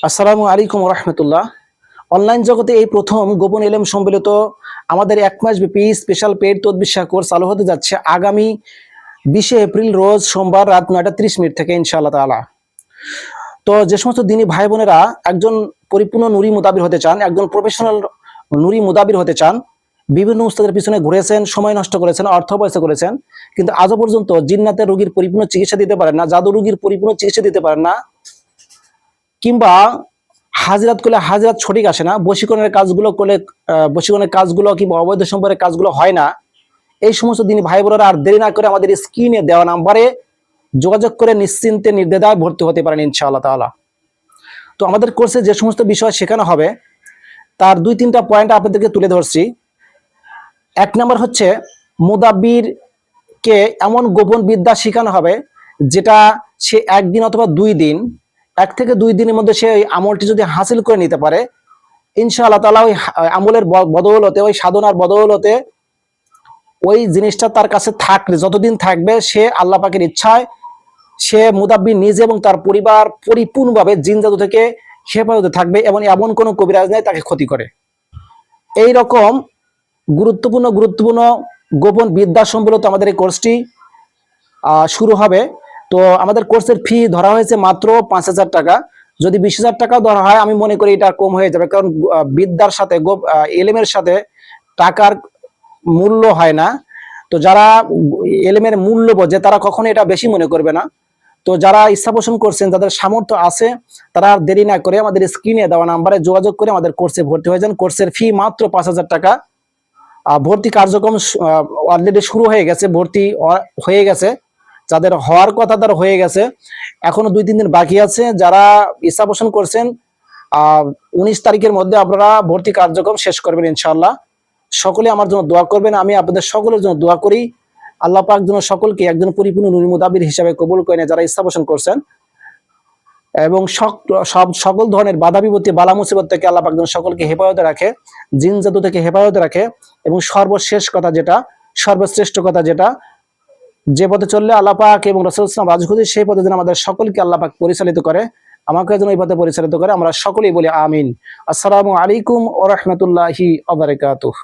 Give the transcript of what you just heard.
আসসালামু আলাইকুম রহমতুল্লাহ। অনলাইন জগতে এই প্রথম গোপন এলেম সম্বলিত আমাদের 1 মাস ব্যাপী স্পেশাল পেইড তদবির শিক্ষা কোর্স চালু হতে যাচ্ছে আগামী 20 এপ্রিল রোজ সোমবার রাত 9:30 থেকে ইনশাআল্লাহ তাআলা। তো যে সমস্ত দিনী ভাই বোনেরা একজন পরিপূর্ণ নুরি মুদাবির হতে চান, একজন প্রফেশনাল নুরি মুদাবির হতে চান, বিভিন্ন উস্তাদের পিছনে ঘুরেছেন, সময় নষ্ট করেছেন, অর্থ পয়সা করেছেন, কিন্তু আজও পর্যন্ত জিন্নাতের রোগীর পরিপূর্ণ চিকিৎসা দিতে পারেন না, জাদু রোগীর পরিপূর্ণ চিকিৎসা দিতে পারেন না, কিংবা হাজিরাত করলে হাজিরাত সঠিক আসে না, বশীকরণের কাজগুলো করলে বশীকরণের কাজগুলো কিংবা অবৈধ সম্পর্কের কাজগুলো হয় না, এই সমস্ত দিনী ভাই বোনেরা আর দেরি না করে আমাদের স্ক্রিনে দেওয়া নাম্বারে যোগাযোগ করে নিশ্চিন্তে নির্দ্বিধায় ভর্তি হতে পারেন ইনশাআল্লাহ তাআলা। তো আমাদের কোর্সে যে সমস্ত বিষয় শেখানো হবে তার 2-3টা পয়েন্ট আপনাদেরকে তুলে ধরছি। 1 নম্বর হচ্ছে মুদাব্বিরকে এমন গোপন বিদ্যা শেখানো হবে যেটা সে 1 দিন অথবা 2 দিন, 1 থেকে 2 দিনের মধ্যে সে ওই আমলটি যদি হাসিল করে নিতে পারে ইনশাআল্লাহ তাআলা ওই আমলের বদৌলতে, ওই সাধনার বদৌলতে ওই জিনিসটা তার কাছে থাকলে যতদিন থাকবে সে আল্লাহ পাকের ইচ্ছায় সে মুদাব্বির নিজে এবং তার পরিবার পরিপূর্ণভাবে জিন জাদু থেকে হেফাজতে থাকবে এবং এমন কোনো কবিরাজ নাই তাকে ক্ষতি করে। এই রকম গুরুত্বপূর্ণ গোপন বিদ্যা সম্বলিত আমাদের এই কোর্সটি শুরু হবে। তো আমাদের কোর্সের ফি ধরা হয়েছে মাত্র 5,000 টাকা। যদি 20,000 টাকাও ধরা হয় আমি মনে করি এটা কম হয়ে যাবে, কারণ বিদ্যার সাথে এলেমের সাথে টাকার মূল্য হয় না। তো যারা এলেমের মূল্য বোঝে তারা কখনো এটা বেশি মনে করবে না। তো যারা ইচ্ছা পোষণ করছেন, যাদের সামর্থ্য আছে, তারা দেরি না করে আমাদের স্ক্রিনে দেওয়া নাম্বারে যোগাযোগ করে আমাদের কোর্সে ভর্তি হয়ে যান। কোর্সের ফি মাত্র 5,000 টাকা। ভর্তি কার্যক্রম অলরেডি শুরু হয়ে গেছে, ভর্তি হয়ে গেছে, যাদের হওয়ার কথা তারা হয়ে গেছে, এখনো 2-3 দিন বাকি আছে। যারা ইচ্ছা পোষণ করছেন 19 তারিখের মধ্যে আপনারা ভর্তি কার্যক্রম শেষ করবেন ইনশাআল্লাহ। সকলে আমার জন্য দোয়া করবেন, আমি আপনাদের সকলের জন্য দোয়া করি। আল্লাহ পাক যেন সকলকে একজন পরিপূর্ণ নুরি মুদাবির হিসাবে কবুল করে যারা ইচ্ছা পোষণ করছেন, এবং সকল ধরনের বাধা বিপত্তি বালা মুসিবত থেকে আল্লাহ পাক যেন সকলকে হেফাজতে রাখে, জিন জাদু থেকে হেফাজতে রাখে, এবং সর্বশেষ কথা যেটা, সর্বশ্রেষ্ঠ কথা যেটা, যে পথে চললে আল্লাহ পাক এবং রাসূল সাল্লাল্লাহু আলাইহি ওয়াসাল্লাম রাজি খুশি সেই পথে যেন আমাদের সকলকে আল্লাহ পাক পরিচালিত করে, আমাকে যেন এই পথে পরিচালিত করে। আমরা সকলেই বলি আমিন। আসসালামু আলাইকুম ওয়া রাহমাতুল্লাহি ওয়া বারাকাতুহু।